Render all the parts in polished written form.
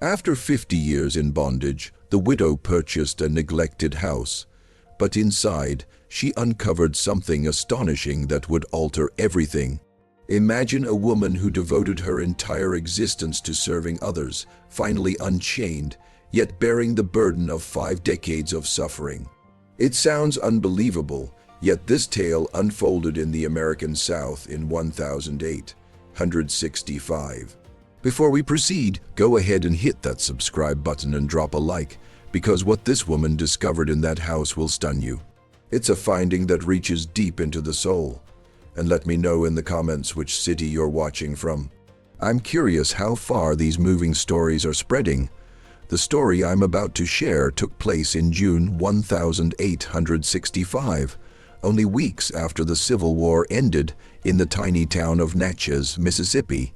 After 50 years in bondage, the widow purchased a neglected house. But inside, she uncovered something astonishing that would alter everything. Imagine a woman who devoted her entire existence to serving others, finally unchained, yet bearing the burden of 5 decades of suffering. It sounds unbelievable, yet this tale unfolded in the American South in 1865. Before we proceed, go ahead and hit that subscribe button and drop a like, because what this woman discovered in that house will stun you. It's a finding that reaches deep into the soul. And let me know in the comments which city you're watching from. I'm curious how far these moving stories are spreading. The story I'm about to share took place in June 1865, only weeks after the Civil War ended in the tiny town of Natchez, Mississippi.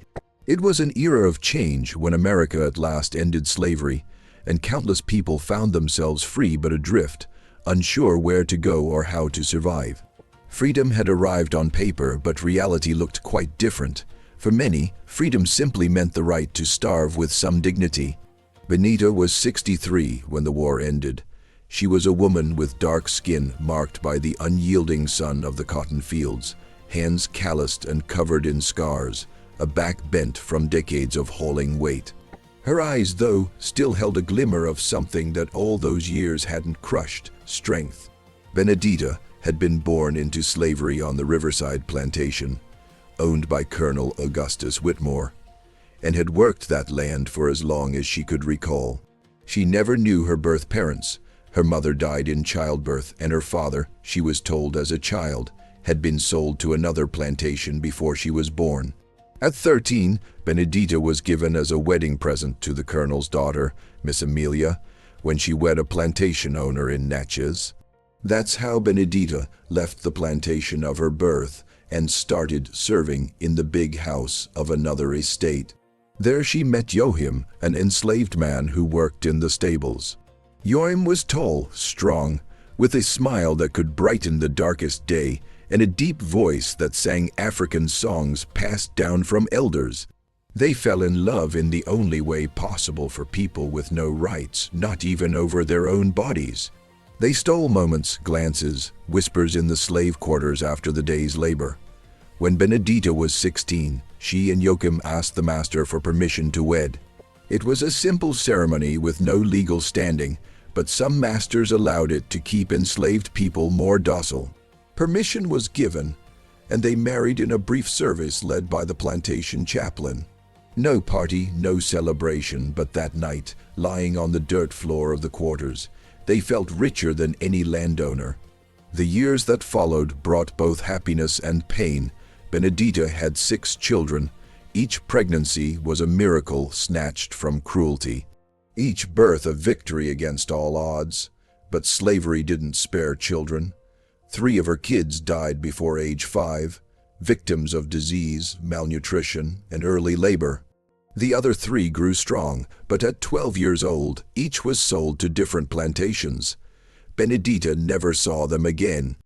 It was an era of change when America at last ended slavery, and countless people found themselves free but adrift, unsure where to go or how to survive. Freedom had arrived on paper, but reality looked quite different. For many, freedom simply meant the right to starve with some dignity. Benita was 63 when the war ended. She was a woman with dark skin marked by the unyielding sun of the cotton fields, hands calloused and covered in scars, a back bent from decades of hauling weight. Her eyes, though, still held a glimmer of something that all those years hadn't crushed: strength. Benedita had been born into slavery on the Riverside plantation, owned by Colonel Augustus Whitmore, and had worked that land for as long as she could recall. She never knew her birth parents. Her mother died in childbirth, and her father, she was told as a child, had been sold to another plantation before she was born. At 13, Benedita was given as a wedding present to the colonel's daughter, Miss Amelia, when she wed a plantation owner in Natchez. That's how Benedita left the plantation of her birth and started serving in the big house of another estate. There she met Joachim, an enslaved man who worked in the stables. Joachim was tall, strong, with a smile that could brighten the darkest day, and a deep voice that sang African songs passed down from elders. They fell in love in the only way possible for people with no rights, not even over their own bodies. They stole moments, glances, whispers in the slave quarters after the day's labor. When Benedita was 16, she and Joachim asked the master for permission to wed. It was a simple ceremony with no legal standing, but some masters allowed it to keep enslaved people more docile. Permission was given, and they married in a brief service led by the plantation chaplain. No party, no celebration, but that night, lying on the dirt floor of the quarters, they felt richer than any landowner. The years that followed brought both happiness and pain. Benedita had 6 children. Each pregnancy was a miracle snatched from cruelty. Each birth a victory against all odds. But slavery didn't spare children. 3 of her kids died before age 5, victims of disease, malnutrition, and early labor. The other 3 grew strong, but at 12 years old, each was sold to different plantations. Benedita never saw them again.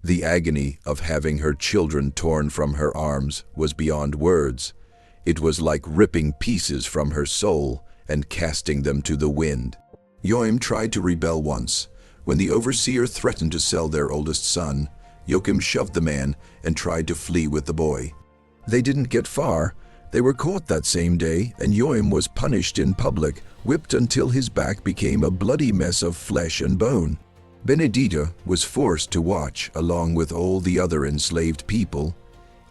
The agony of having her children torn from her arms was beyond words. It was like ripping pieces from her soul and casting them to the wind. Joachim tried to rebel once. When the overseer threatened to sell their oldest son, Joachim shoved the man and tried to flee with the boy. They didn't get far. They were caught that same day, and Joachim was punished in public, whipped until his back became a bloody mess of flesh and bone. Benedita was forced to watch along with all the other enslaved people,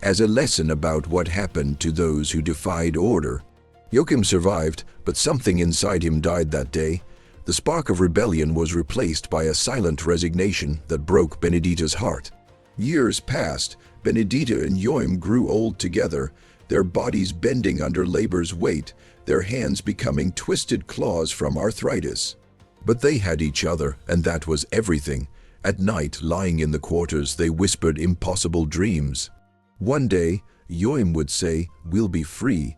as a lesson about what happened to those who defied order. Joachim survived, but something inside him died that day. The spark of rebellion was replaced by a silent resignation that broke Benedita's heart. Years passed. Benedita and Joachim grew old together, their bodies bending under labor's weight, their hands becoming twisted claws from arthritis. But they had each other, and that was everything. At night, lying in the quarters, they whispered impossible dreams. One day, Joachim would say, "We'll be free.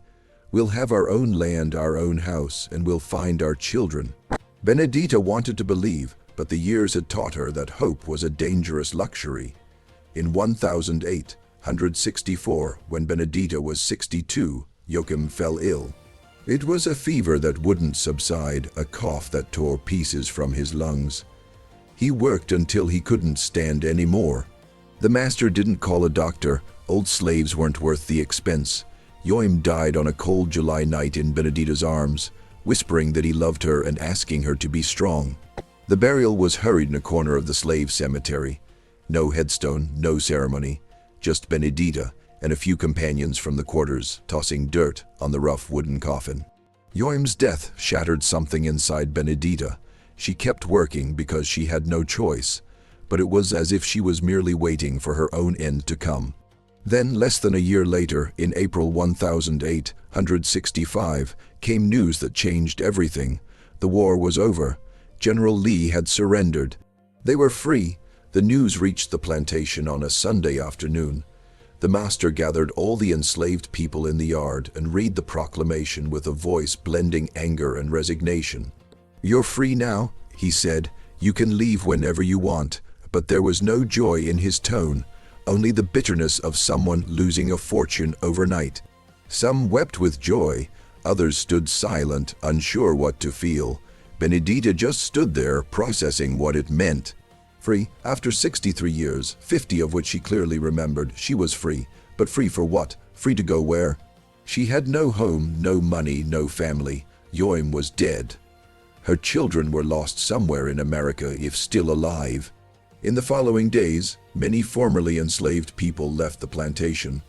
We'll have our own land, our own house, and we'll find our children." Benedita wanted to believe, but the years had taught her that hope was a dangerous luxury. In 1864, when Benedita was 62, Joachim fell ill. It was a fever that wouldn't subside, a cough that tore pieces from his lungs. He worked until he couldn't stand anymore. The master didn't call a doctor. Old slaves weren't worth the expense. Yoim died on a cold July night in Benedita's arms, whispering that he loved her and asking her to be strong. The burial was hurried in a corner of the slave cemetery. No headstone, no ceremony, just Benedita and a few companions from the quarters tossing dirt on the rough wooden coffin. Yoim's death shattered something inside Benedita. She kept working because she had no choice, but it was as if she was merely waiting for her own end to come. Then, less than a year later, in April 1865, came news that changed everything. The war was over. General Lee had surrendered. They were free. The news reached the plantation on a Sunday afternoon. The master gathered all the enslaved people in the yard and read the proclamation with a voice blending anger and resignation. "You're free now," he said. "You can leave whenever you want." But there was no joy in his tone, only the bitterness of someone losing a fortune overnight. Some wept with joy, others stood silent, unsure what to feel. Benedita just stood there, processing what it meant. Free, after 63 years, 50 of which she clearly remembered, she was free. But free for what? Free to go where? She had no home, no money, no family. Yoim was dead. Her children were lost somewhere in America, if still alive. In the following days, many formerly enslaved people left the plantation.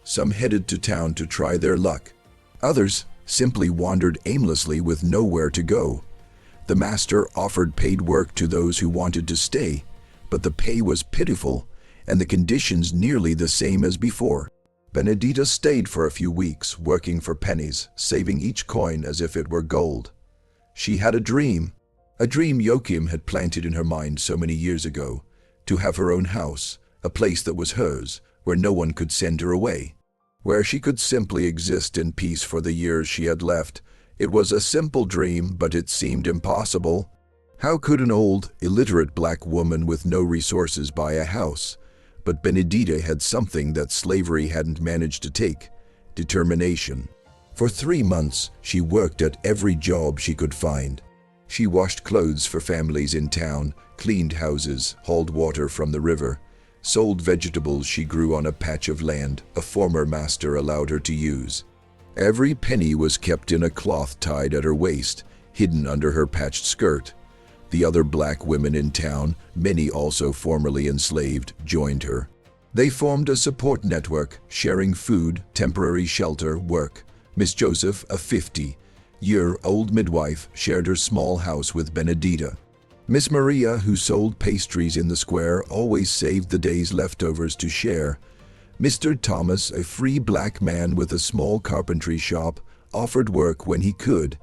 Some headed to town to try their luck. Others simply wandered aimlessly with nowhere to go. The master offered paid work to those who wanted to stay, but the pay was pitiful and the conditions nearly the same as before. Benedita stayed for a few weeks, working for pennies, saving each coin as if it were gold. She had a dream Joachim had planted in her mind so many years ago, to have her own house, a place that was hers, where no one could send her away, where she could simply exist in peace for the years she had left. It was a simple dream, but it seemed impossible. How could an old, illiterate black woman with no resources buy a house? But Benedita had something that slavery hadn't managed to take: determination. For 3 months, she worked at every job she could find. She washed clothes for families in town, cleaned houses, hauled water from the river, sold vegetables she grew on a patch of land a former master allowed her to use. Every penny was kept in a cloth tied at her waist, hidden under her patched skirt. The other black women in town, many also formerly enslaved, joined her. They formed a support network, sharing food, temporary shelter, work. Miss Joseph, a 50-year-old midwife, shared her small house with Benedita. Miss Maria, who sold pastries in the square, always saved the day's leftovers to share. Mr. Thomas, a free black man with a small carpentry shop, offered work when he could.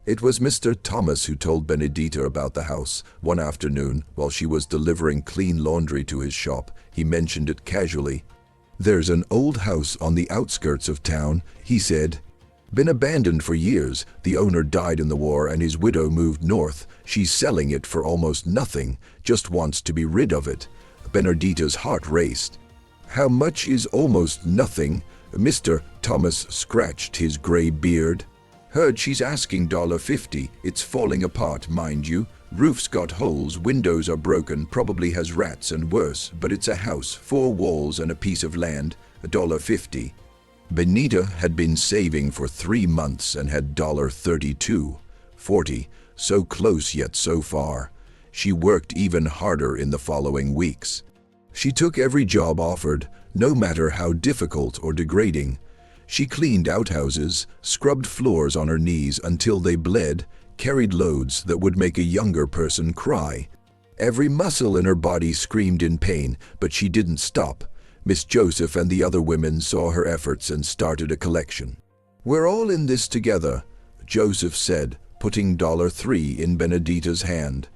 It was Mr. Thomas who told Benedita about the house. One afternoon, while she was delivering clean laundry to his shop, he mentioned it casually. "There's an old house on the outskirts of town," he said. "Been abandoned for years. The owner died in the war and his widow moved north. She's selling it for almost nothing, just wants to be rid of it." Benedita's heart raced. "How much is almost nothing?" Mr. Thomas scratched his gray beard. "Heard she's asking $50. It's falling apart, mind you. Roof's got holes, windows are broken, probably has rats and worse, but it's a house, 4 walls and a piece of land, $50. Benita had been saving for 3 months and had $32.40, so close yet so far. She worked even harder in the following weeks. She took every job offered, no matter how difficult or degrading. She cleaned outhouses, scrubbed floors on her knees until they bled, carried loads that would make a younger person cry. Every muscle in her body screamed in pain, but she didn't stop. Miss Joseph and the other women saw her efforts and started a collection. "We're all in this together," Joseph said, putting $3 in Benedita's hand.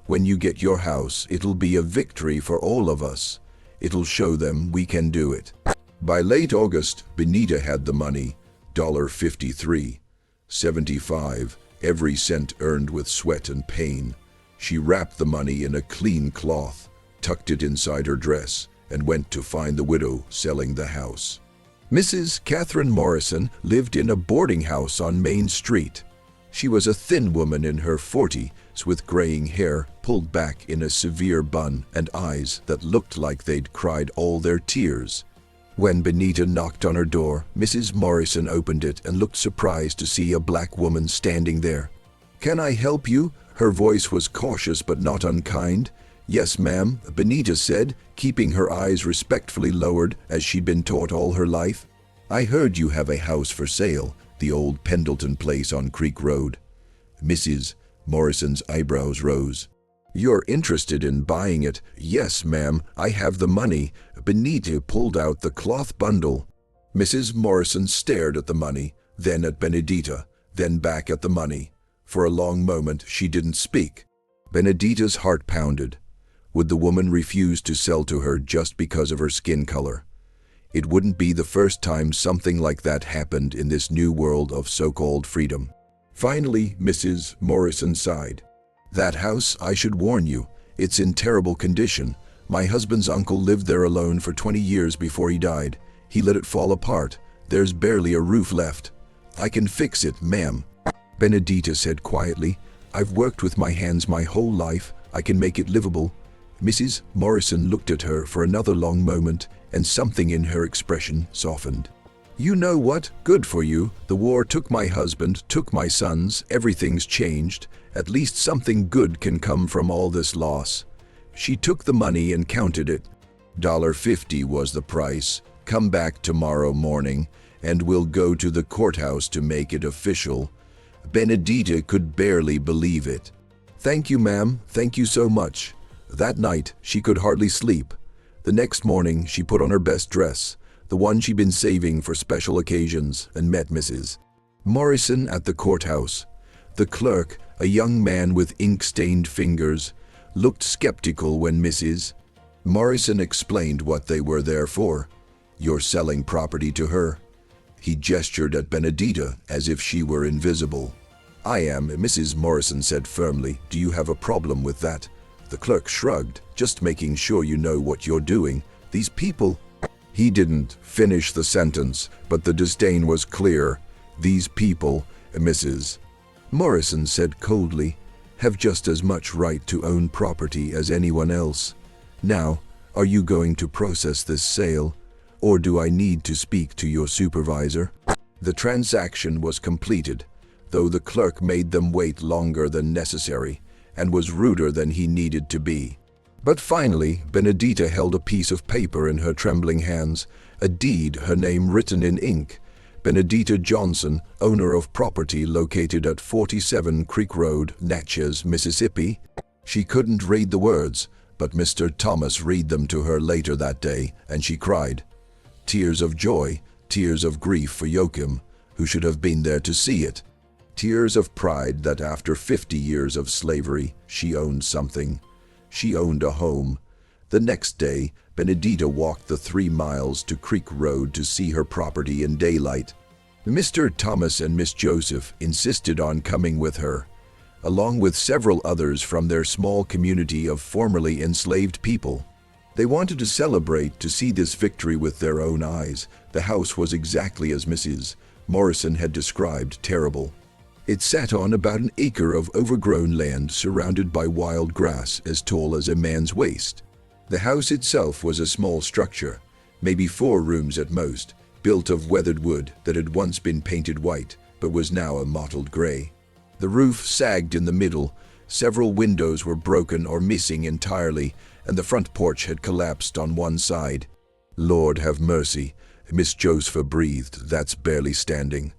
"When you get your house, it'll be a victory for all of us. It'll show them we can do it." By late August, Benita had the money, $53.75, every cent earned with sweat and pain. She wrapped the money in a clean cloth, tucked it inside her dress, and went to find the widow selling the house. Mrs. Catherine Morrison lived in a boarding house on Main Street. She was a thin woman in her 40s with graying hair pulled back in a severe bun and eyes that looked like they'd cried all their tears. When Benita knocked on her door, Mrs. Morrison opened it and looked surprised to see a black woman standing there. "Can I help you?" Her voice was cautious but not unkind. "Yes, ma'am," Benita said, keeping her eyes respectfully lowered as she'd been taught all her life. "I heard you have a house for sale, the old Pendleton place on Creek Road." Mrs. Morrison's eyebrows rose. "You're interested in buying it?" "Yes, ma'am, I have the money." Benita pulled out the cloth bundle. Mrs. Morrison stared at the money, then at Benedita, then back at the money. For a long moment she didn't speak. Benedita's heart pounded. Would the woman refuse to sell to her just because of her skin color? It wouldn't be the first time something like that happened in this new world of so-called freedom. Finally, Mrs. Morrison sighed. "That house, I should warn you, it's in terrible condition. My husband's uncle lived there alone for 20 years before he died. He let it fall apart. There's barely a roof left." "I can fix it, ma'am," Benedita said quietly. "I've worked with my hands my whole life. I can make it livable." Mrs. Morrison looked at her for another long moment, and something in her expression softened. "You know what? Good for you. The war took my husband, took my sons, everything's changed. At least something good can come from all this loss." She took the money and counted it. $50 was the price. "Come back tomorrow morning, and we'll go to the courthouse to make it official." Benedita could barely believe it. "Thank you, ma'am. Thank you so much." That night, she could hardly sleep. The next morning, she put on her best dress, the one she'd been saving for special occasions, and met Mrs. Morrison at the courthouse. The clerk, a young man with ink-stained fingers, looked skeptical when Mrs. Morrison explained what they were there for. "You're selling property to her?" He gestured at Benedita as if she were invisible. "I am," Mrs. Morrison said firmly. "Do you have a problem with that?" The clerk shrugged. "Just making sure you know what you're doing. These people—" He didn't finish the sentence, but the disdain was clear. "These people," Mrs. Morrison said coldly, "have just as much right to own property as anyone else. Now, are you going to process this sale, or do I need to speak to your supervisor?" The transaction was completed, though the clerk made them wait longer than necessary and was ruder than he needed to be. But finally, Benedita held a piece of paper in her trembling hands, a deed, her name written in ink. Benedita Johnson, owner of property located at 47 Creek Road, Natchez, Mississippi. She couldn't read the words, but Mr. Thomas read them to her later that day, and she cried. Tears of joy, tears of grief for Joachim, who should have been there to see it. Tears of pride that after 50 years of slavery, she owned something. She owned a home. The next day, Benedita walked the 3 miles to Creek Road to see her property in daylight. Mr. Thomas and Miss Joseph insisted on coming with her, along with several others from their small community of formerly enslaved people. They wanted to celebrate, to see this victory with their own eyes. The house was exactly as Mrs. Morrison had described, terrible. It sat on about an acre of overgrown land surrounded by wild grass as tall as a man's waist. The house itself was a small structure, maybe 4 rooms at most, built of weathered wood that had once been painted white but was now a mottled gray. The roof sagged in the middle, several windows were broken or missing entirely, and the front porch had collapsed on one side. "Lord have mercy," Miss Joseph breathed, "that's barely standing."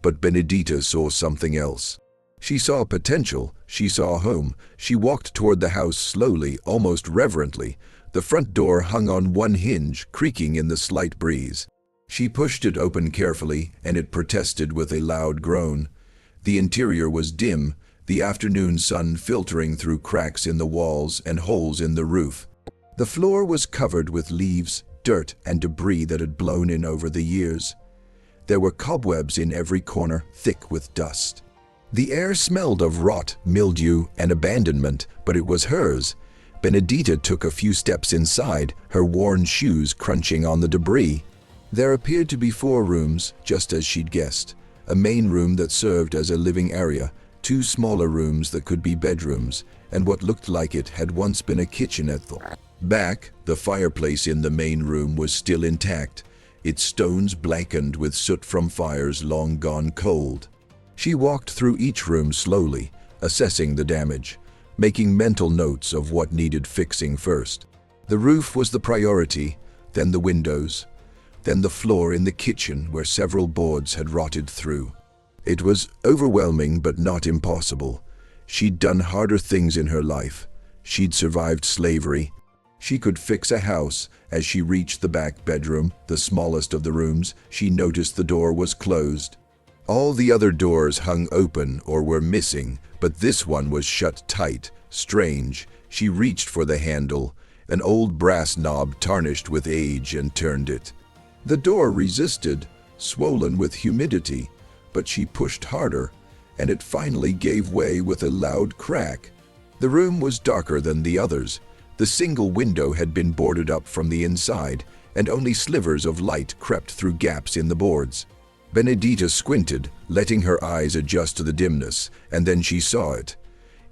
But Benedita saw something else. She saw potential. She saw home. She walked toward the house slowly, almost reverently. The front door hung on one hinge, creaking in the slight breeze. She pushed it open carefully, and it protested with a loud groan. The interior was dim, the afternoon sun filtering through cracks in the walls and holes in the roof. The floor was covered with leaves, dirt, and debris that had blown in over the years. There were cobwebs in every corner, thick with dust. The air smelled of rot, mildew, and abandonment, but it was hers. Benedita took a few steps inside, her worn shoes crunching on the debris. There appeared to be 4 rooms, just as she'd guessed. A main room that served as a living area, 2 smaller rooms that could be bedrooms, and what looked like it had once been a kitchen at the back. The fireplace in the main room was still intact, its stones blackened with soot from fires long gone cold. She walked through each room slowly, assessing the damage, making mental notes of what needed fixing first. The roof was the priority, then the windows, then the floor in the kitchen where several boards had rotted through. It was overwhelming but not impossible. She'd done harder things in her life. She'd survived slavery. She could fix a house. As she reached the back bedroom, the smallest of the rooms, she noticed the door was closed. All the other doors hung open or were missing, but this one was shut tight. Strange. She reached for the handle, an old brass knob tarnished with age, and turned it. The door resisted, swollen with humidity, but she pushed harder, and it finally gave way with a loud crack. The room was darker than the others. The single window had been boarded up from the inside, and only slivers of light crept through gaps in the boards. Benedita squinted, letting her eyes adjust to the dimness, and then she saw it.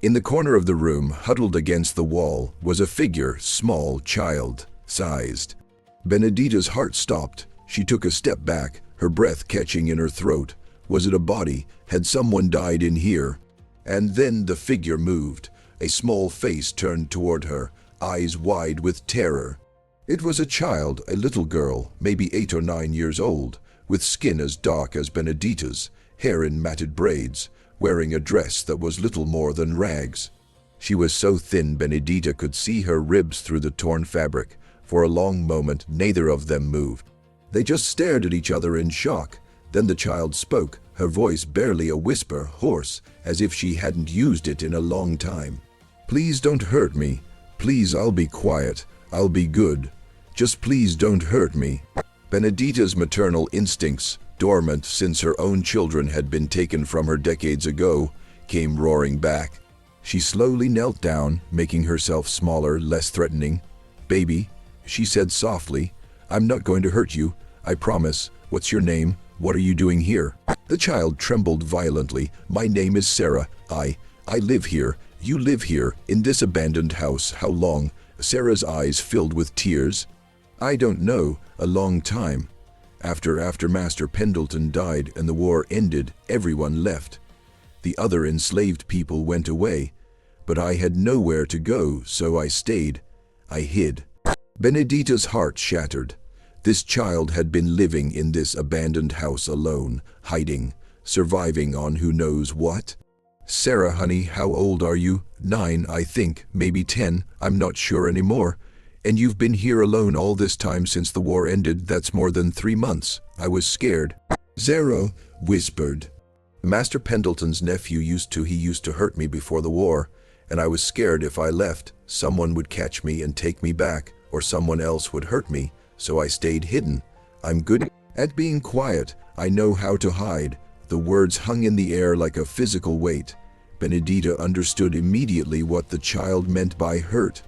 In the corner of the room, huddled against the wall, was a figure, small, child-sized. Benedita's heart stopped. She took a step back, her breath catching in her throat. Was it a body? Had someone died in here? And then the figure moved. A small face turned toward her, eyes wide with terror. It was a child, a little girl, maybe 8 or 9 years old, with skin as dark as Benedita's, hair in matted braids, wearing a dress that was little more than rags. She was so thin Benedita could see her ribs through the torn fabric. For a long moment, neither of them moved. They just stared at each other in shock. Then the child spoke, her voice barely a whisper, hoarse, as if she hadn't used it in a long time. "Please don't hurt me. Please, I'll be quiet. I'll be good. Just please don't hurt me." Benedita's maternal instincts, dormant since her own children had been taken from her decades ago, came roaring back. She slowly knelt down, making herself smaller, less threatening. "Baby," she said softly, "I'm not going to hurt you. I promise. What's your name? What are you doing here?" The child trembled violently. "My name is Sarah. I live here. You live here, in this abandoned house. How long?" Sarah's eyes filled with tears. "I don't know. A long time. After Master Pendleton died and the war ended, everyone left. The other enslaved people went away. But I had nowhere to go, so I stayed. I hid." Benedita's heart shattered. This child had been living in this abandoned house alone, hiding, surviving on who knows what. "Sarah, honey, how old are you?" "9, I think, maybe 10, I'm not sure anymore. And you've been here alone all this time since the war ended? That's more than 3 months. I was scared." Zero whispered. "Master Pendleton's nephew used to hurt me before the war, and I was scared if I left, someone would catch me and take me back, or someone else would hurt me, so I stayed hidden. I'm good at being quiet. I know how to hide." The words hung in the air like a physical weight. Benedita understood immediately what the child meant by hurt.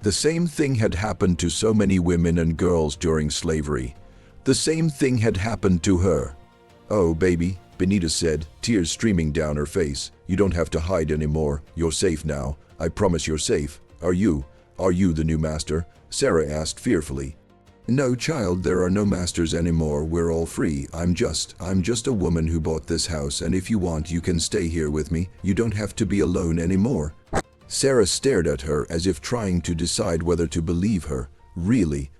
The same thing had happened to so many women and girls during slavery. The same thing had happened to her. "Oh, baby," Benita said, tears streaming down her face. "You don't have to hide anymore. You're safe now. I promise you're safe. Are you the new master?" Sarah asked fearfully. "No, child, there are no masters anymore. We're all free. I'm just a woman who bought this house, and if you want, you can stay here with me. You don't have to be alone anymore." Sarah stared at her as if trying to decide whether to believe her. Really,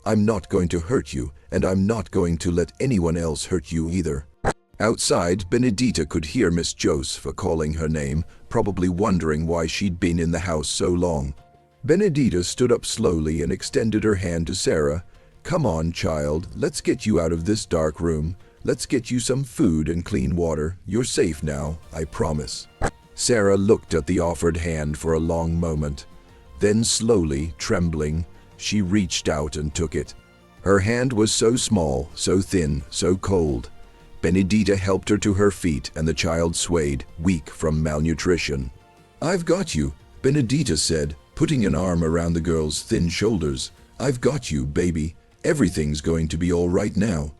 I'm not going to hurt you, and I'm not going to let anyone else hurt you either." Outside, Benedita could hear Miss Joseph calling her name, probably wondering why she'd been in the house so long. Benedita stood up slowly and extended her hand to Sarah. "Come on, child, let's get you out of this dark room. Let's get you some food and clean water. You're safe now, I promise." Sarah looked at the offered hand for a long moment. Then slowly, trembling, she reached out and took it. Her hand was so small, so thin, so cold. Benedita helped her to her feet, and the child swayed, weak from malnutrition. "I've got you," Benedita said, putting an arm around the girl's thin shoulders. "I've got you, baby. Everything's going to be all right now.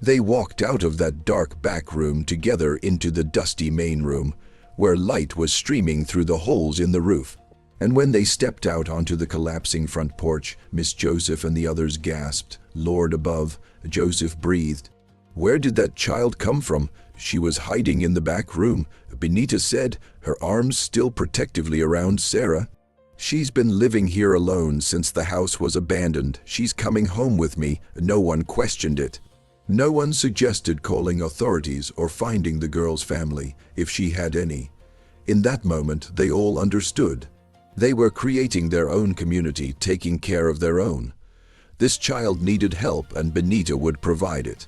They walked out of that dark back room together into the dusty main room, where light was streaming through the holes in the roof. And when they stepped out onto the collapsing front porch, Miss Joseph and the others gasped. Lord above, Joseph breathed. Where did that child come from? She was hiding in the back room, Benita said, her arms still protectively around Sarah. She's been living here alone since the house was abandoned. She's coming home with me. No one questioned it. No one suggested calling authorities or finding the girl's family, if she had any. In that moment, they all understood. They were creating their own community, taking care of their own. This child needed help and Benita would provide it.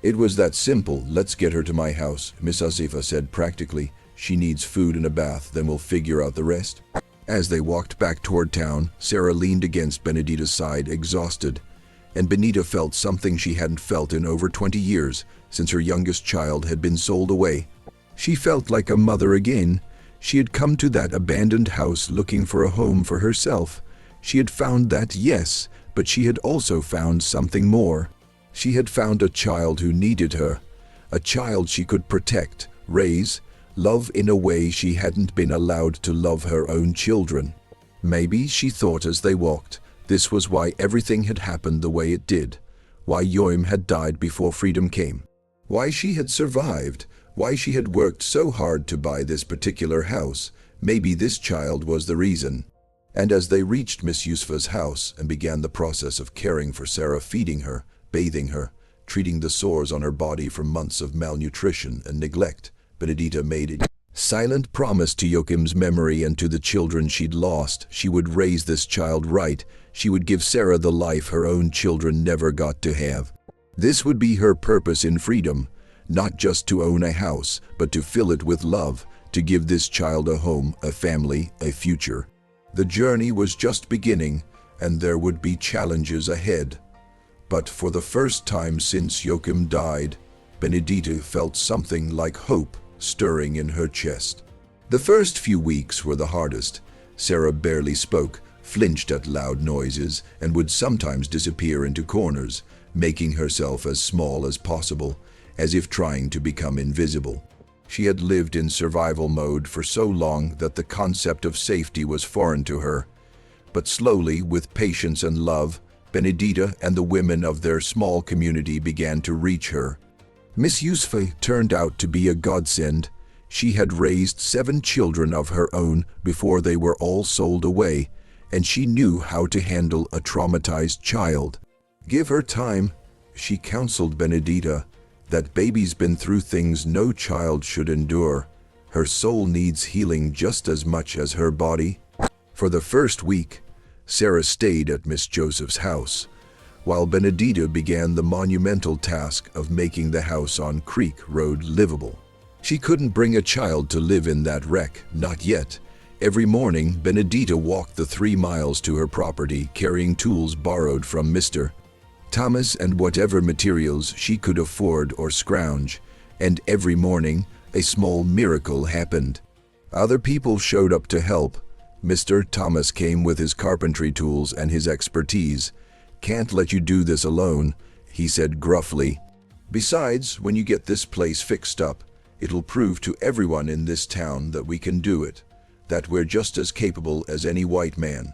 It was that simple. Let's get her to my house, Miss Asifa said practically. She needs food and a bath, then we'll figure out the rest. As they walked back toward town, Sarah leaned against Benedita's side, exhausted. And Benita felt something she hadn't felt in over 20 years, since her youngest child had been sold away. She felt like a mother again. She had come to that abandoned house looking for a home for herself. She had found that, yes, but she had also found something more. She had found a child who needed her, a child she could protect, raise, love in a way she hadn't been allowed to love her own children. Maybe, she thought as they walked, this was why everything had happened the way it did, why Yoim had died before freedom came, why she had survived, why she had worked so hard to buy this particular house. Maybe this child was the reason. And as they reached Miss Yusfa's house and began the process of caring for Sarah, feeding her, bathing her, treating the sores on her body from months of malnutrition and neglect, Benedita made a silent promise to Joachim's memory and to the children she'd lost. She would raise this child right. She would give Sarah the life her own children never got to have. This would be her purpose in freedom, not just to own a house, but to fill it with love, to give this child a home, a family, a future. The journey was just beginning, and there would be challenges ahead. But for the first time since Joachim died, Benedita felt something like hope stirring in her chest. The first few weeks were the hardest. Sarah barely spoke, flinched at loud noises, and would sometimes disappear into corners, making herself as small as possible, as if trying to become invisible. She had lived in survival mode for so long that the concept of safety was foreign to her. But slowly, with patience and love, Benedita and the women of their small community began to reach her. Miss Yusfa turned out to be a godsend. She had raised 7 children of her own before they were all sold away, and she knew how to handle a traumatized child. Give her time, she counseled Benedita. That baby's been through things no child should endure. Her soul needs healing just as much as her body. For the first week, Sarah stayed at Miss Joseph's house, while Benedita began the monumental task of making the house on Creek Road livable. She couldn't bring a child to live in that wreck, not yet. Every morning, Benedita walked the 3 miles to her property, carrying tools borrowed from Mr. Thomas and whatever materials she could afford or scrounge, and every morning, a small miracle happened. Other people showed up to help. Mr. Thomas came with his carpentry tools and his expertise. "Can't let you do this alone," he said gruffly. "Besides, when you get this place fixed up, it'll prove to everyone in this town that we can do it, that we're just as capable as any white man."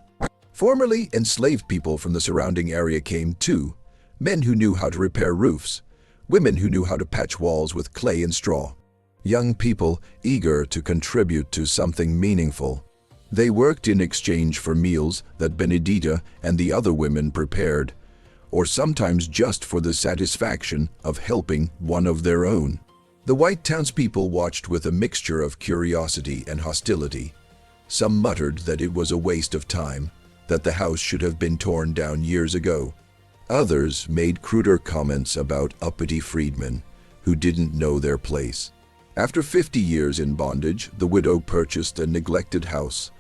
Formerly enslaved people from the surrounding area came too, men who knew how to repair roofs, women who knew how to patch walls with clay and straw, young people eager to contribute to something meaningful. They worked in exchange for meals that Benedita and the other women prepared, or sometimes just for the satisfaction of helping one of their own. The white townspeople watched with a mixture of curiosity and hostility. Some muttered that it was a waste of time, that the house should have been torn down years ago. Others made cruder comments about uppity freedmen who didn't know their place. After 50 years in bondage, the widow purchased a neglected house.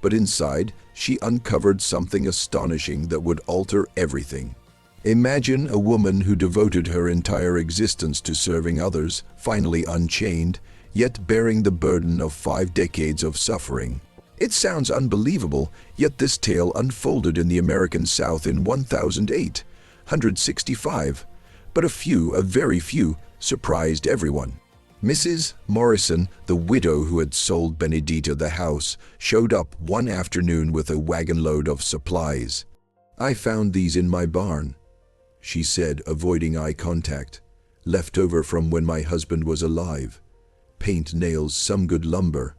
But inside, she uncovered something astonishing that would alter everything. Imagine a woman who devoted her entire existence to serving others, finally unchained, yet bearing the burden of 5 decades of suffering. It sounds unbelievable, yet this tale unfolded in the American South in 1008. 165, but a very few, surprised everyone. Mrs. Morrison, the widow who had sold Benedita the house, showed up one afternoon with a wagon-load of supplies. "I found these in my barn," she said, avoiding eye contact. "Left over from when my husband was alive. Paint, nails, some good lumber.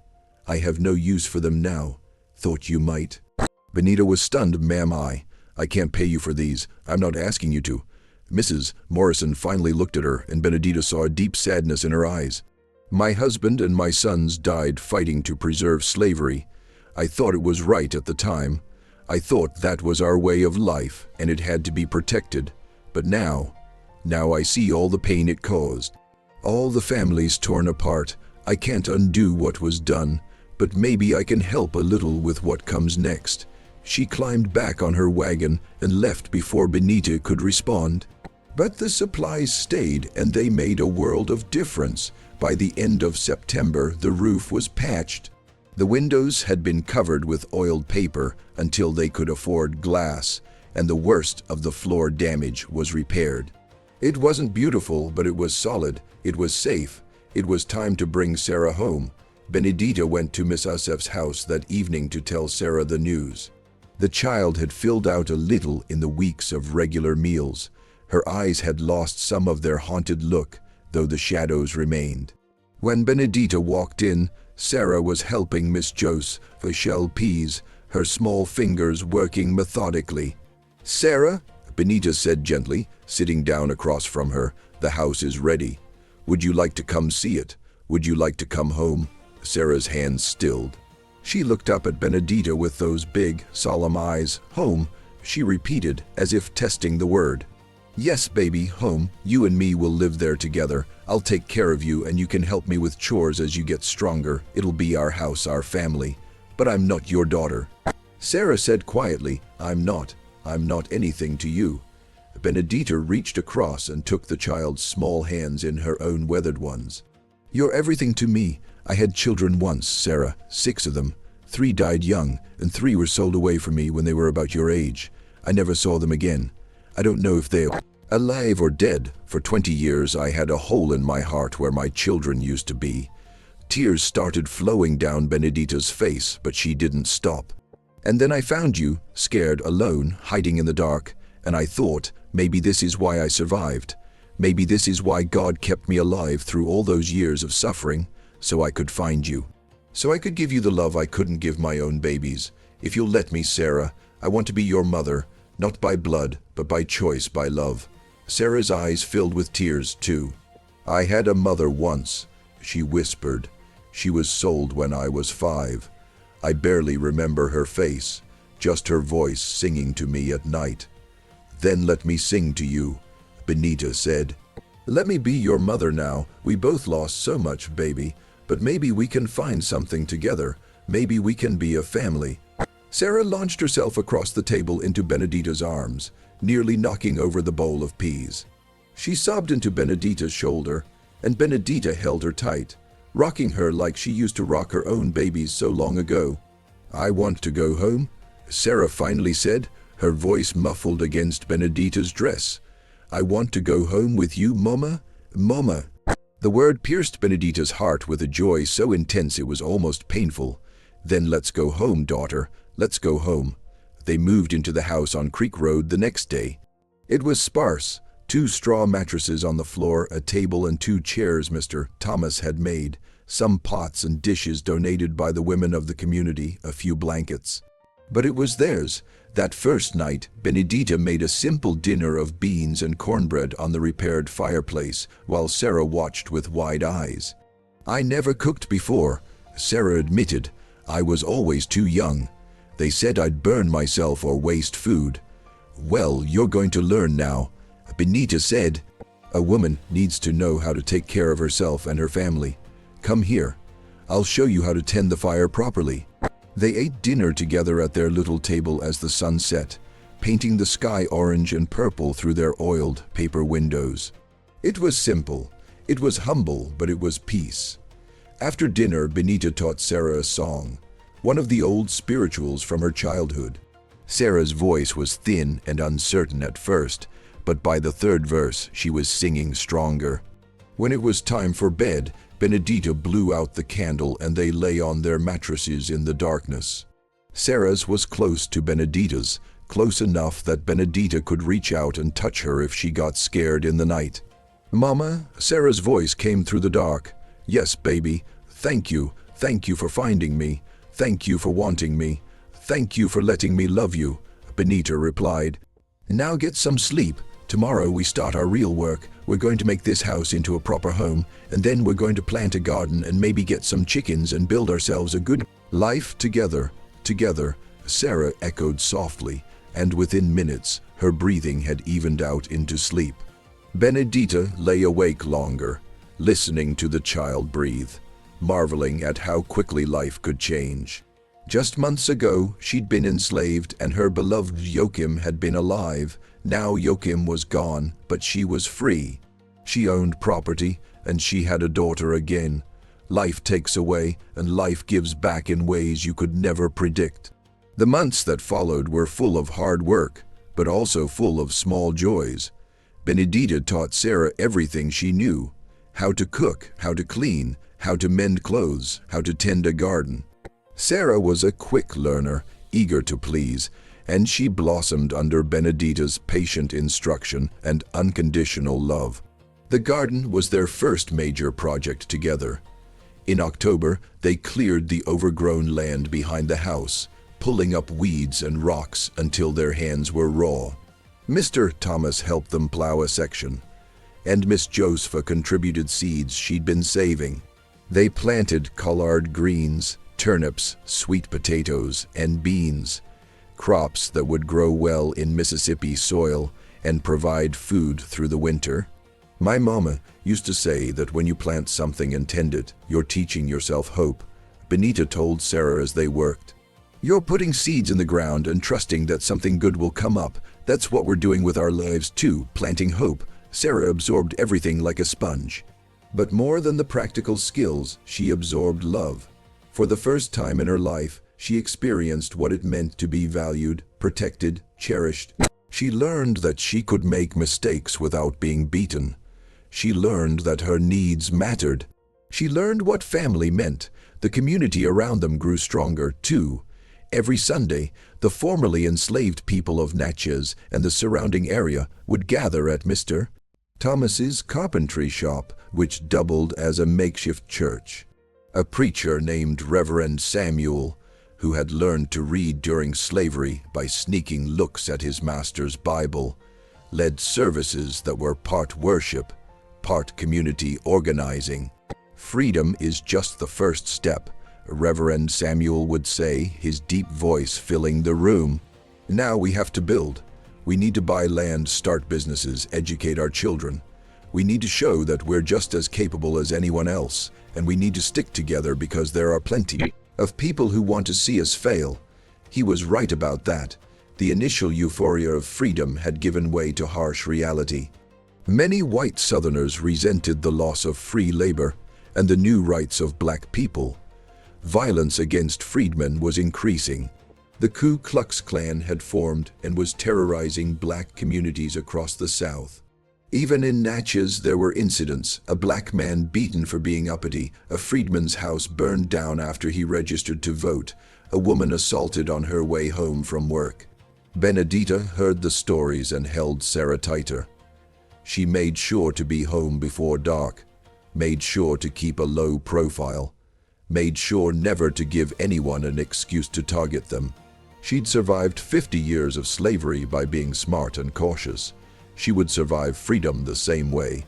I have no use for them now. Thought you might." Benita was stunned. "Ma'am, I can't pay you for these. I'm not asking you to." Mrs. Morrison finally looked at her, and Benedita saw a deep sadness in her eyes. "My husband and my sons died fighting to preserve slavery. I thought it was right at the time. I thought that was our way of life, and it had to be protected. But now I see all the pain it caused. All the families torn apart. I can't undo what was done, but maybe I can help a little with what comes next." She climbed back on her wagon and left before Benita could respond. But the supplies stayed, and they made a world of difference. By the end of September, the roof was patched. The windows had been covered with oiled paper until they could afford glass, and the worst of the floor damage was repaired. It wasn't beautiful, but it was solid. It was safe. It was time to bring Sarah home. Benedita went to Miss Asef's house that evening to tell Sarah the news. The child had filled out a little in the weeks of regular meals. Her eyes had lost some of their haunted look, though the shadows remained. When Benedita walked in, Sarah was helping Miss Jose shell peas, her small fingers working methodically. "Sarah," Benita said gently, sitting down across from her, "the house is ready. Would you like to come see it? Would you like to come home?" Sarah's hands stilled. She looked up at Benedita with those big, solemn eyes. "Home," she repeated, as if testing the word. "Yes, baby, home. You and me will live there together. I'll take care of you, and you can help me with chores as you get stronger. It'll be our house, our family. But I'm not your daughter." Sarah said quietly, I'm not anything to you." Benedita reached across and took the child's small hands in her own weathered ones. "You're everything to me. I had children once, Sarah, 6 of them. 3 died young, and 3 were sold away from me when they were about your age. I never saw them again. I don't know if they're alive or dead. For 20 years I had a hole in my heart where my children used to be." Tears started flowing down Benedita's face, but she didn't stop. "And then I found you, scared, alone, hiding in the dark, and I thought, maybe this is why I survived. Maybe this is why God kept me alive through all those years of suffering, so I could find you. So I could give you the love I couldn't give my own babies. If you'll let me, Sarah, I want to be your mother, not by blood, but by choice, by love." Sarah's eyes filled with tears, too. "I had a mother once," she whispered. "She was sold when I was 5. I barely remember her face, just her voice singing to me at night." "Then let me sing to you," Benita said. "Let me be your mother now. We both lost so much, baby, but maybe we can find something together. Maybe we can be a family." Sarah launched herself across the table into Benedita's arms, nearly knocking over the bowl of peas. She sobbed into Benedita's shoulder, and Benedita held her tight, rocking her like she used to rock her own babies so long ago. "I want to go home," Sarah finally said, her voice muffled against Benedita's dress. "I want to go home with you, Mama. Mama." The word pierced Benedita's heart with a joy so intense it was almost painful. "Then let's go home, daughter. Let's go home." They moved into the house on Creek Road the next day. It was sparse. 2 straw mattresses on the floor, a table and 2 chairs Mr. Thomas had made, some pots and dishes donated by the women of the community, a few blankets. But it was theirs. That first night, Benedita made a simple dinner of beans and cornbread on the repaired fireplace, while Sarah watched with wide eyes. "I never cooked before," Sarah admitted. "I was always too young. They said I'd burn myself or waste food." "Well, you're going to learn now," Benita said. "A woman needs to know how to take care of herself and her family. Come here. I'll show you how to tend the fire properly." They ate dinner together at their little table as the sun set, painting the sky orange and purple through their oiled paper windows. It was simple. It was humble, but it was peace. After dinner, Benita taught Sarah a song, one of the old spirituals from her childhood. Sarah's voice was thin and uncertain at first, but by the third verse she was singing stronger. When it was time for bed, Benedita blew out the candle and they lay on their mattresses in the darkness. Sarah's was close to Benedita's, close enough that Benedita could reach out and touch her if she got scared in the night. "Mama," Sarah's voice came through the dark. "Yes, baby. Thank you for finding me. Thank you for wanting me. Thank you for letting me love you," Benita replied. "Now get some sleep. Tomorrow we start our real work. We're going to make this house into a proper home, and then we're going to plant a garden and maybe get some chickens and build ourselves a good life together." Together, Sarah echoed softly, and within minutes her breathing had evened out into sleep. Benedita lay awake longer, listening to the child breathe, marveling at how quickly life could change. Just months ago, she'd been enslaved and her beloved Joachim had been alive. Now Joachim was gone, but she was free. She owned property, and she had a daughter again. Life takes away, and life gives back in ways you could never predict. The months that followed were full of hard work, but also full of small joys. Benedita taught Sarah everything she knew: how to cook, how to clean, how to mend clothes, how to tend a garden. Sarah was a quick learner, eager to please, and she blossomed under Benedita's patient instruction and unconditional love. The garden was their first major project together. In October, they cleared the overgrown land behind the house, pulling up weeds and rocks until their hands were raw. Mr. Thomas helped them plow a section, and Miss Josepha contributed seeds she'd been saving. They planted collard greens, turnips, sweet potatoes, and beans, crops that would grow well in Mississippi soil and provide food through the winter. My mama used to say that when you plant something and tend it, you're teaching yourself hope, Benita told Sarah as they worked. "You're putting seeds in the ground and trusting that something good will come up. That's what we're doing with our lives too, planting hope." Sarah absorbed everything like a sponge. But more than the practical skills, she absorbed love. For the first time in her life, she experienced what it meant to be valued, protected, cherished. She learned that she could make mistakes without being beaten. She learned that her needs mattered. She learned what family meant. The community around them grew stronger, too. Every Sunday, the formerly enslaved people of Natchez and the surrounding area would gather at Mr. Thomas's carpentry shop, which doubled as a makeshift church. A preacher named Reverend Samuel, who had learned to read during slavery by sneaking looks at his master's Bible, led services that were part worship, part community organizing. "Freedom is just the first step," Reverend Samuel would say, his deep voice filling the room. "Now we have to build. We need to buy land, start businesses, educate our children. We need to show that we're just as capable as anyone else, and we need to stick together because there are plenty of people who want to see us fail." He was right about that. The initial euphoria of freedom had given way to harsh reality. Many white Southerners resented the loss of free labor and the new rights of black people. Violence against freedmen was increasing. The Ku Klux Klan had formed and was terrorizing black communities across the South. Even in Natchez there were incidents: a black man beaten for being uppity, a freedman's house burned down after he registered to vote, a woman assaulted on her way home from work. Benedita heard the stories and held Sarah tighter. She made sure to be home before dark, made sure to keep a low profile, made sure never to give anyone an excuse to target them. She'd survived 50 years of slavery by being smart and cautious. She would survive freedom the same way.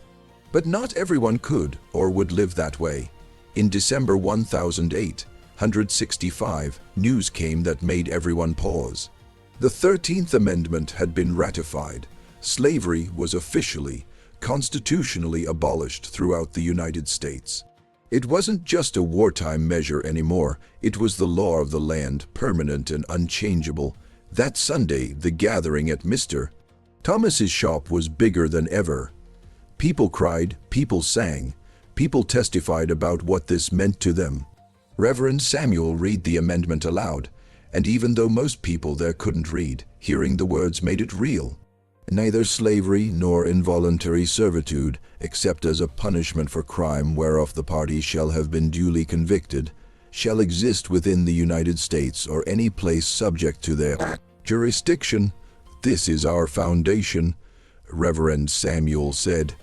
But not everyone could or would live that way. In December 1865, news came that made everyone pause. The 13th Amendment had been ratified. Slavery was officially, constitutionally abolished throughout the United States. It wasn't just a wartime measure anymore. It was the law of the land, permanent and unchangeable. That Sunday, the gathering at Mr. Thomas's shop was bigger than ever. People cried, people sang, people testified about what this meant to them. Reverend Samuel read the amendment aloud, and even though most people there couldn't read, hearing the words made it real. Neither slavery nor involuntary servitude, except as a punishment for crime whereof the parties shall have been duly convicted, shall exist within the United States or any place subject to their jurisdiction. This is our foundation, Reverend Samuel said.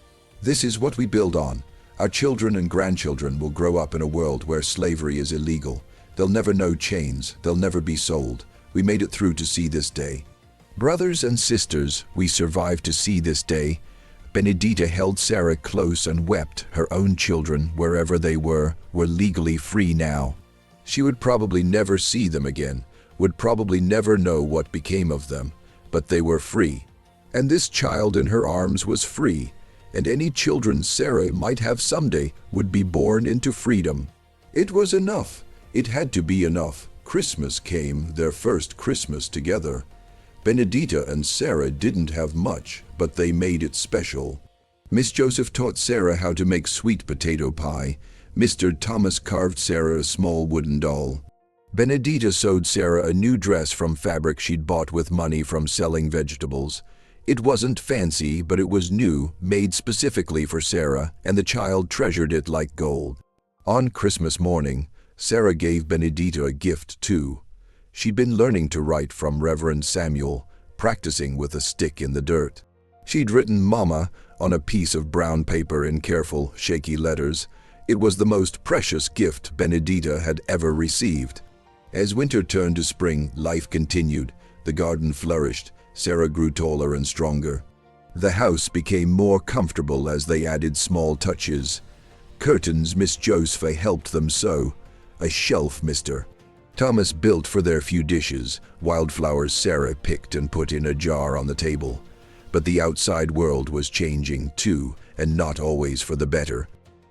This is what we build on. Our children and grandchildren will grow up in a world where slavery is illegal. They'll never know chains. They'll never be sold. We made it through to see this day. Brothers and sisters, we survived to see this day. Benedita held Sarah close and wept. Her own children, wherever they were legally free now. She would probably never see them again, would probably never know what became of them, but they were free. And this child in her arms was free, and any children Sarah might have someday would be born into freedom. It was enough. It had to be enough. Christmas came, their first Christmas together. Benedita and Sarah didn't have much, but they made it special. Miss Joseph taught Sarah how to make sweet potato pie. Mr. Thomas carved Sarah a small wooden doll. Benedita sewed Sarah a new dress from fabric she'd bought with money from selling vegetables. It wasn't fancy, but it was new, made specifically for Sarah, and the child treasured it like gold. On Christmas morning, Sarah gave Benedita a gift too. She'd been learning to write from Reverend Samuel, practicing with a stick in the dirt. She'd written Mama on a piece of brown paper in careful, shaky letters. It was the most precious gift Benedita had ever received. As winter turned to spring, life continued. The garden flourished. Sarah grew taller and stronger. The house became more comfortable as they added small touches. Curtains Miss Joseph helped them sew. A shelf Mr. Thomas built for their few dishes. Wildflowers Sarah picked and put in a jar on the table. But the outside world was changing too, and not always for the better.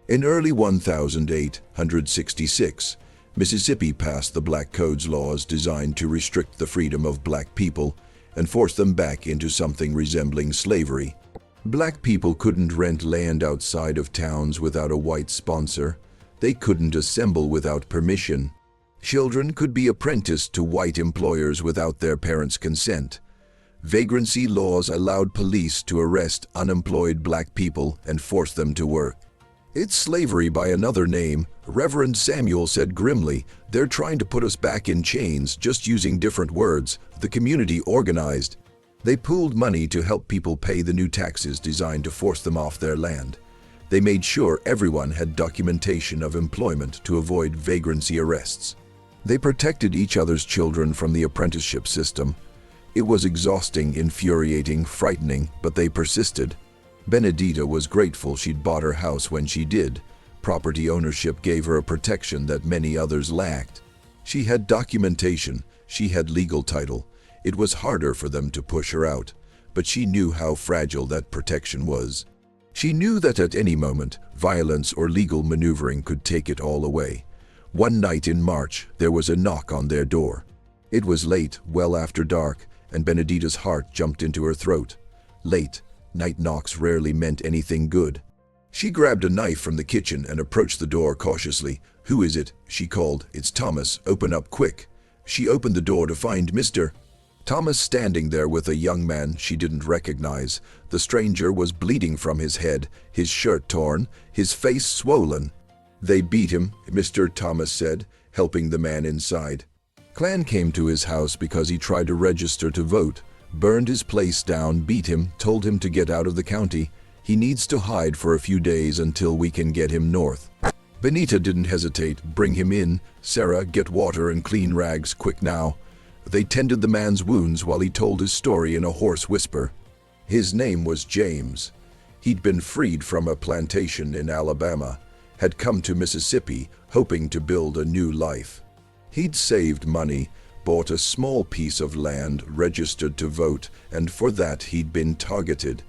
In early 1866, Mississippi passed the Black Codes laws designed to restrict the freedom of black people and force them back into something resembling slavery. Black people couldn't rent land outside of towns without a white sponsor. They couldn't assemble without permission. Children could be apprenticed to white employers without their parents' consent. Vagrancy laws allowed police to arrest unemployed black people and force them to work. It's slavery by another name, Reverend Samuel said grimly. They're trying to put us back in chains, just using different words. The community organized. They pooled money to help people pay the new taxes designed to force them off their land. They made sure everyone had documentation of employment to avoid vagrancy arrests. They protected each other's children from the apprenticeship system. It was exhausting, infuriating, frightening, but they persisted. Benedita was grateful she'd bought her house when she did. Property ownership gave her a protection that many others lacked. She had documentation, she had legal title. It was harder for them to push her out, but she knew how fragile that protection was. She knew that at any moment, violence or legal maneuvering could take it all away. One night in March, there was a knock on their door. It was late, well after dark, and Benedita's heart jumped into her throat. Late, night knocks rarely meant anything good. She grabbed a knife from the kitchen and approached the door cautiously. "Who is it?" she called. "It's Thomas. Open up quick." She opened the door to find Mr. Thomas standing there with a young man she didn't recognize. The stranger was bleeding from his head, his shirt torn, his face swollen. "They beat him," Mr. Thomas said, helping the man inside. Klan came to his house because he tried to register to vote, burned his place down, beat him, told him to get out of the county. He needs to hide for a few days until we can get him north. Benita didn't hesitate. "Bring him in. Sarah, get water and clean rags, quick now." They tended the man's wounds while he told his story in a hoarse whisper. His name was James. He'd been freed from a plantation in Alabama, had come to Mississippi hoping to build a new life. He'd saved money, bought a small piece of land, registered to vote, and for that he'd been targeted.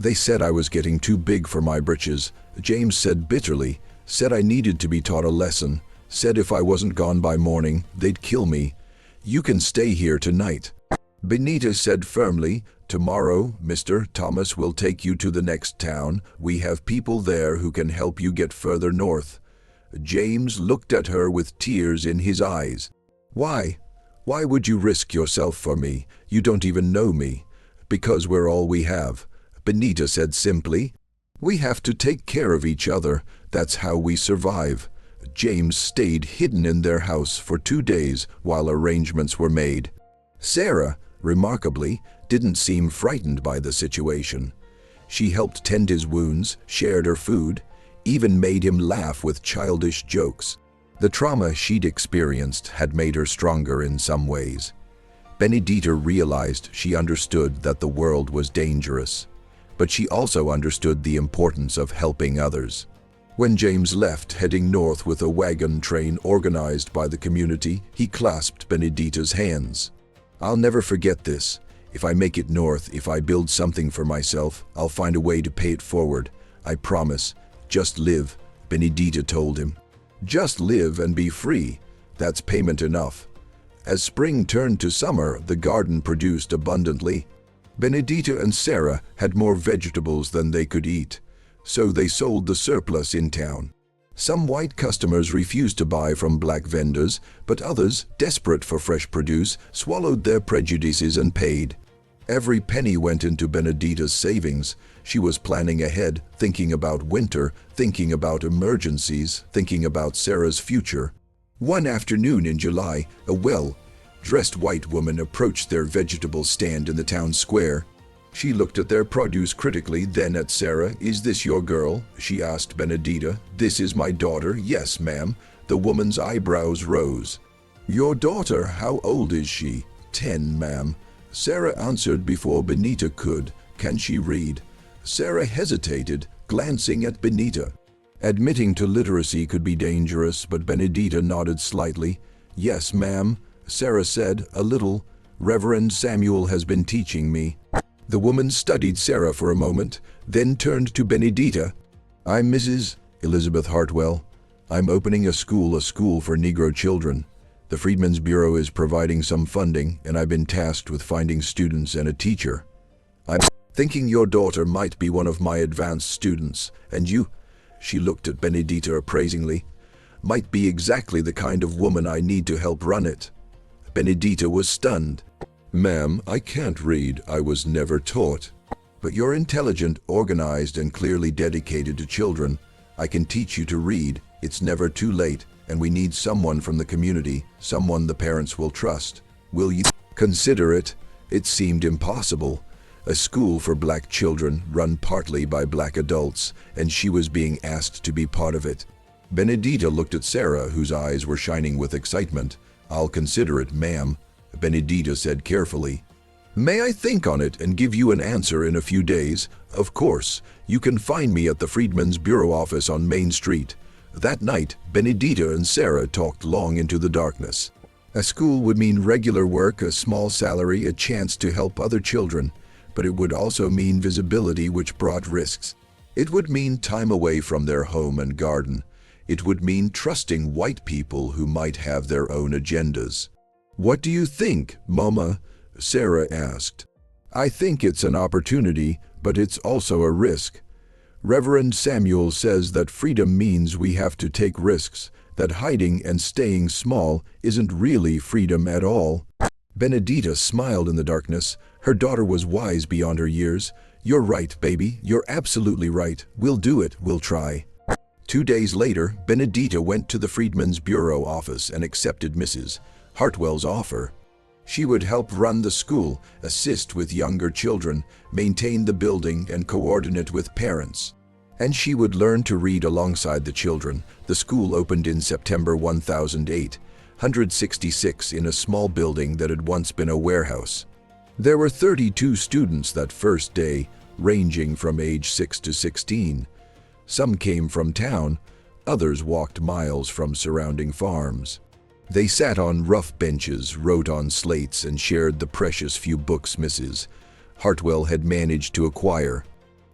"They said I was getting too big for my britches," James said bitterly, "said I needed to be taught a lesson, said if I wasn't gone by morning, they'd kill me. You can stay here tonight." Benita said firmly, "Tomorrow, Mr. Thomas will take you to the next town. We have people there who can help you get further north." James looked at her with tears in his eyes. "Why? Why would you risk yourself for me? You don't even know me." Because we're all we have, Benita said simply. We have to take care of each other. That's how we survive. James stayed hidden in their house for 2 days while arrangements were made. Sarah, remarkably, didn't seem frightened by the situation. She helped tend his wounds, shared her food, even made him laugh with childish jokes. The trauma she'd experienced had made her stronger in some ways. Benedita realized she understood that the world was dangerous, but she also understood the importance of helping others. When James left, heading north with a wagon train organized by the community, he clasped Benedita's hands. I'll never forget this. If I make it north, if I build something for myself, I'll find a way to pay it forward. I promise. Just live, Benedita told him. Just live and be free. That's payment enough. As spring turned to summer, the garden produced abundantly. Benedita and Sarah had more vegetables than they could eat, so they sold the surplus in town. Some white customers refused to buy from black vendors, but others, desperate for fresh produce, swallowed their prejudices and paid. Every penny went into Benedita's savings. She was planning ahead, thinking about winter, thinking about emergencies, thinking about Sarah's future. One afternoon in July, a well-dressed white woman approached their vegetable stand in the town square. She looked at their produce critically, then at Sarah. Is this your girl? She asked Benedita. This is my daughter. Yes, ma'am. The woman's eyebrows rose. Your daughter, how old is she? 10, ma'am. Sarah answered before Benita could. Can she read? Sarah hesitated, glancing at Benita. Admitting to literacy could be dangerous, but Benedita nodded slightly. Yes, ma'am, Sarah said, a little. Reverend Samuel has been teaching me. The woman studied Sarah for a moment, then turned to Benedita. I'm Mrs. Elizabeth Hartwell. I'm opening a school for Negro children. The Freedmen's Bureau is providing some funding, and I've been tasked with finding students and a teacher. I'm thinking your daughter might be one of my advanced students, and you, she looked at Benedita appraisingly, might be exactly the kind of woman I need to help run it. Benedita was stunned. Ma'am, I can't read. I was never taught. But you're intelligent, organized, and clearly dedicated to children. I can teach you to read. It's never too late, and we need someone from the community, someone the parents will trust. Will you consider it? It seemed impossible. A school for black children, run partly by black adults, and she was being asked to be part of it. Benedita looked at Sarah, whose eyes were shining with excitement. I'll consider it, ma'am, Benedita said carefully. May I think on it and give you an answer in a few days? Of course. You can find me at the Freedmen's Bureau office on Main Street. That night, Benedita and Sarah talked long into the darkness. A school would mean regular work, a small salary, a chance to help other children. But it would also mean visibility, which brought risks. It would mean time away from their home and garden. It would mean trusting white people who might have their own agendas. What do you think, Mama? Sarah asked. I think it's an opportunity, but it's also a risk. Reverend Samuel says that freedom means we have to take risks, that hiding and staying small isn't really freedom at all. Benedita smiled in the darkness. Her daughter was wise beyond her years. You're right, baby. You're absolutely right. We'll do it. We'll try. 2 days later, Benedita went to the Freedmen's Bureau office and accepted Mrs. Hartwell's offer. She would help run the school, assist with younger children, maintain the building, and coordinate with parents. And she would learn to read alongside the children. The school opened in September 1866 in a small building that had once been a warehouse. There were 32 students that first day, ranging from age 6 to 16. Some came from town, others walked miles from surrounding farms. They sat on rough benches, wrote on slates, and shared the precious few books Mrs. Hartwell had managed to acquire.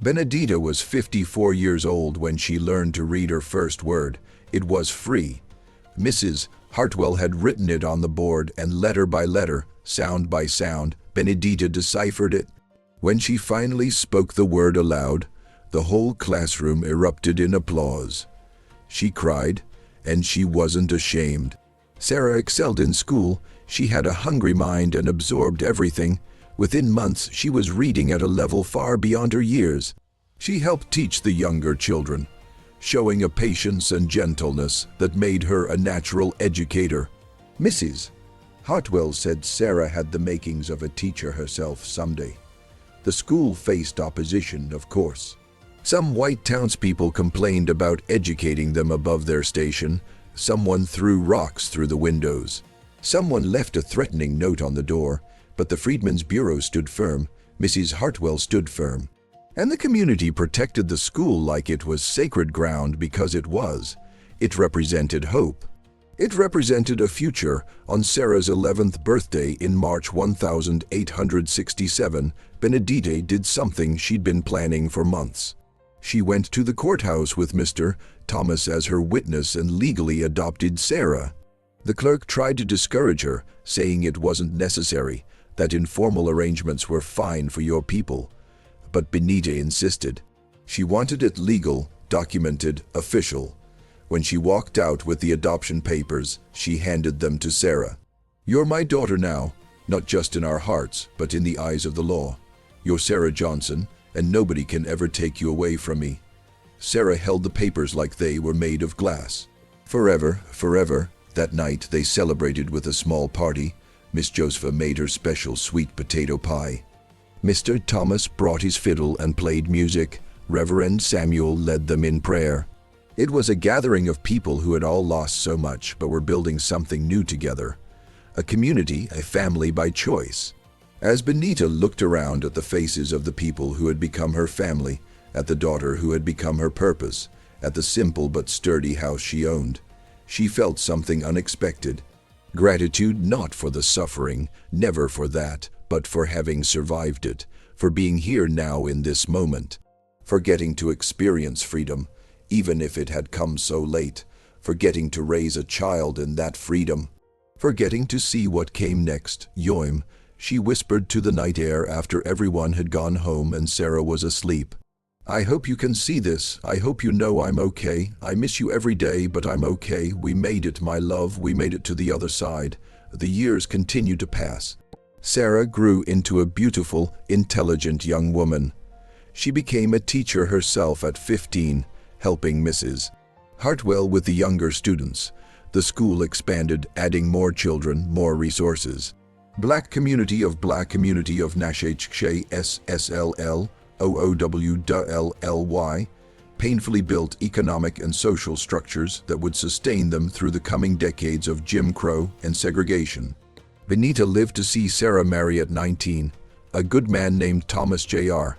Benedita was 54 years old when she learned to read her first word. It was free. Mrs. Hartwell had written it on the board, and letter by letter, sound by sound, Benedita deciphered it. When she finally spoke the word aloud, the whole classroom erupted in applause. She cried, and she wasn't ashamed. Sarah excelled in school. She had a hungry mind and absorbed everything, Within months, she was reading at a level far beyond her years. She helped teach the younger children, showing a patience and gentleness that made her a natural educator. Mrs. Hartwell said Sarah had the makings of a teacher herself someday. The school faced opposition, of course. Some white townspeople complained about educating them above their station. Someone threw rocks through the windows. Someone left a threatening note on the door, but the Freedmen's Bureau stood firm. Mrs. Hartwell stood firm. And the community protected the school like it was sacred ground because it was. It represented hope. It represented a future. On Sarah's 11th birthday in March 1867, Benedita did something she'd been planning for months. She went to the courthouse with Mr. Thomas as her witness and legally adopted Sarah. The clerk tried to discourage her, saying it wasn't necessary, that informal arrangements were fine for your people. But Benita insisted. She wanted it legal, documented, official. When she walked out with the adoption papers, she handed them to Sarah. "You're my daughter now, not just in our hearts, but in the eyes of the law. You're Sarah Johnson, and nobody can ever take you away from me." Sarah held the papers like they were made of glass. Forever, forever. That night they celebrated with a small party. Miss Josepha made her special sweet potato pie. Mr. Thomas brought his fiddle and played music. Reverend Samuel led them in prayer. It was a gathering of people who had all lost so much but were building something new together. A community, a family by choice. As Benita looked around at the faces of the people who had become her family, at the daughter who had become her purpose, at the simple but sturdy house she owned, she felt something unexpected. Gratitude not for the suffering, never for that, but for having survived it, for being here now in this moment, for getting to experience freedom, even if it had come so late, for getting to raise a child in that freedom, for getting to see what came next. "Yoim," she whispered to the night air after everyone had gone home and Sarah was asleep. "I hope you can see this. I hope you know I'm okay. I miss you every day, but I'm okay. We made it, my love. We made it to the other side." The years continued to pass. Sarah grew into a beautiful, intelligent young woman. She became a teacher herself at 15, helping Mrs. Hartwell with the younger students. The school expanded, adding more children, more resources. Black community of Nashhkshay SSLL OOWLLY, painfully built economic and social structures that would sustain them through the coming decades of Jim Crow and segregation. Benita lived to see Sarah marry at 19, a good man named Thomas Jr.,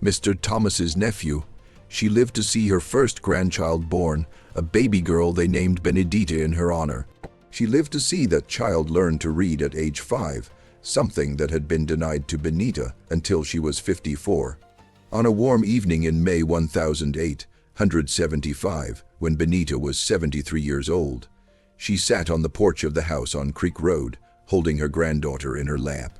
Mr. Thomas's nephew. She lived to see her first grandchild born, a baby girl they named Benedita in her honor. She lived to see that child learn to read at age 5, something that had been denied to Benita until she was 54. On a warm evening in May 1875, when Benita was 73 years old, she sat on the porch of the house on Creek Road, holding her granddaughter in her lap.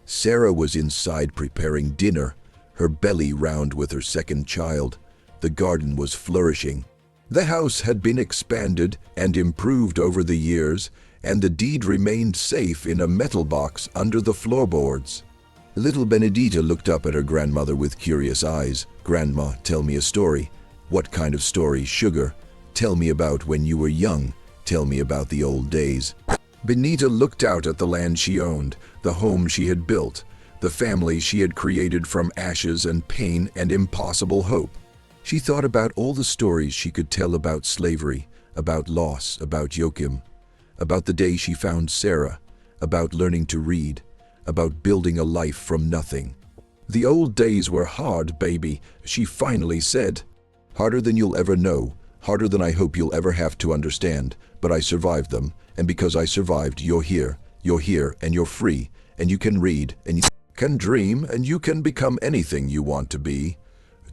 Sarah was inside preparing dinner, her belly round with her second child. The garden was flourishing. The house had been expanded and improved over the years, and the deed remained safe in a metal box under the floorboards. Little Benedita looked up at her grandmother with curious eyes. "Grandma, tell me a story." "What kind of story, sugar?" "Tell me about when you were young. Tell me about the old days." Benita looked out at the land she owned, the home she had built, the family she had created from ashes and pain and impossible hope. She thought about all the stories she could tell about slavery, about loss, about Joachim, about the day she found Sarah, about learning to read, about building a life from nothing. "The old days were hard, baby," she finally said. "Harder than you'll ever know, harder than I hope you'll ever have to understand, but I survived them, and because I survived, you're here, and you're free, and you can read, and you can dream, and you can become anything you want to be."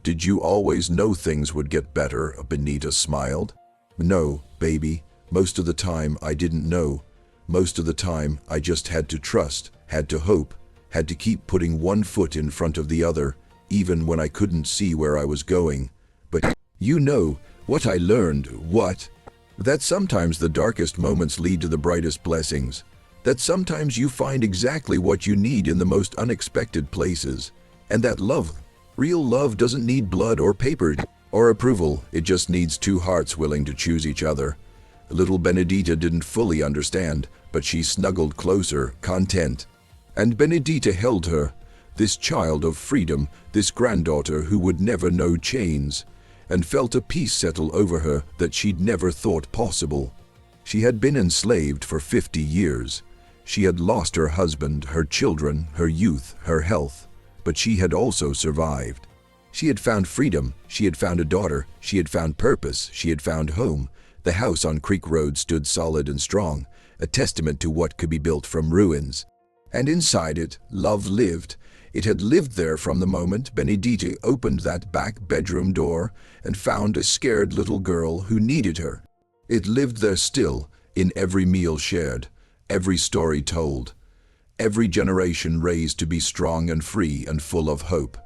"Did you always know things would get better?" Benita smiled. "No, baby. Most of the time I didn't know. Most of the time I just had to trust, had to hope, had to keep putting one foot in front of the other, even when I couldn't see where I was going. But you know what I learned, what? That sometimes the darkest moments lead to the brightest blessings. That sometimes you find exactly what you need in the most unexpected places. And that love, real love, doesn't need blood or paper or approval. It just needs two hearts willing to choose each other. Little Benedita didn't fully understand, but she snuggled closer, content. And Benedita held her, this child of freedom, this granddaughter who would never know chains, and felt a peace settle over her that she'd never thought possible. She had been enslaved for 50 years. She had lost her husband, her children, her youth, her health, but she had also survived. She had found freedom, she had found a daughter, she had found purpose, she had found home. The house on Creek Road stood solid and strong, a testament to what could be built from ruins. And inside it, love lived. It had lived there from the moment Benedita opened that back bedroom door and found a scared little girl who needed her. It lived there still, in every meal shared, every story told, every generation raised to be strong and free and full of hope.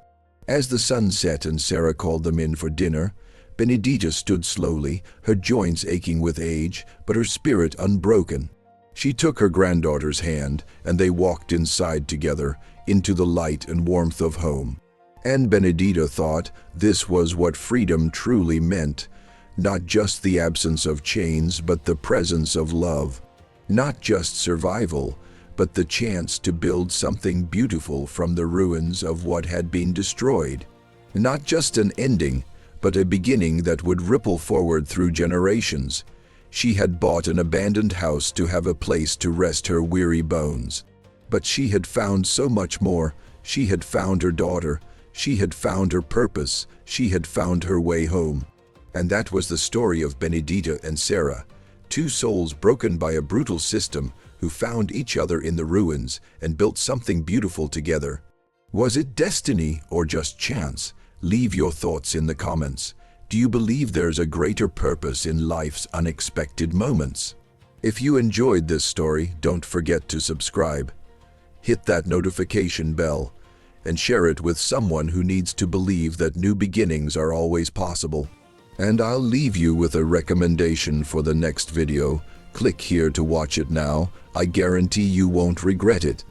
As the sun set and Sarah called them in for dinner, Benedita stood slowly, her joints aching with age, but her spirit unbroken. She took her granddaughter's hand, and they walked inside together, into the light and warmth of home. And Benedita thought this was what freedom truly meant, not just the absence of chains, but the presence of love. Not just survival, but the chance to build something beautiful from the ruins of what had been destroyed. Not just an ending, but a beginning that would ripple forward through generations. She had bought an abandoned house to have a place to rest her weary bones. But she had found so much more. She had found her daughter. She had found her purpose. She had found her way home. And that was the story of Benedita and Sarah, two souls broken by a brutal system who found each other in the ruins and built something beautiful together. Was it destiny or just chance? Leave your thoughts in the comments. Do you believe there's a greater purpose in life's unexpected moments? If you enjoyed this story, don't forget to subscribe. Hit that notification bell and share it with someone who needs to believe that new beginnings are always possible. And I'll leave you with a recommendation for the next video. Click here to watch it now. I guarantee you won't regret it.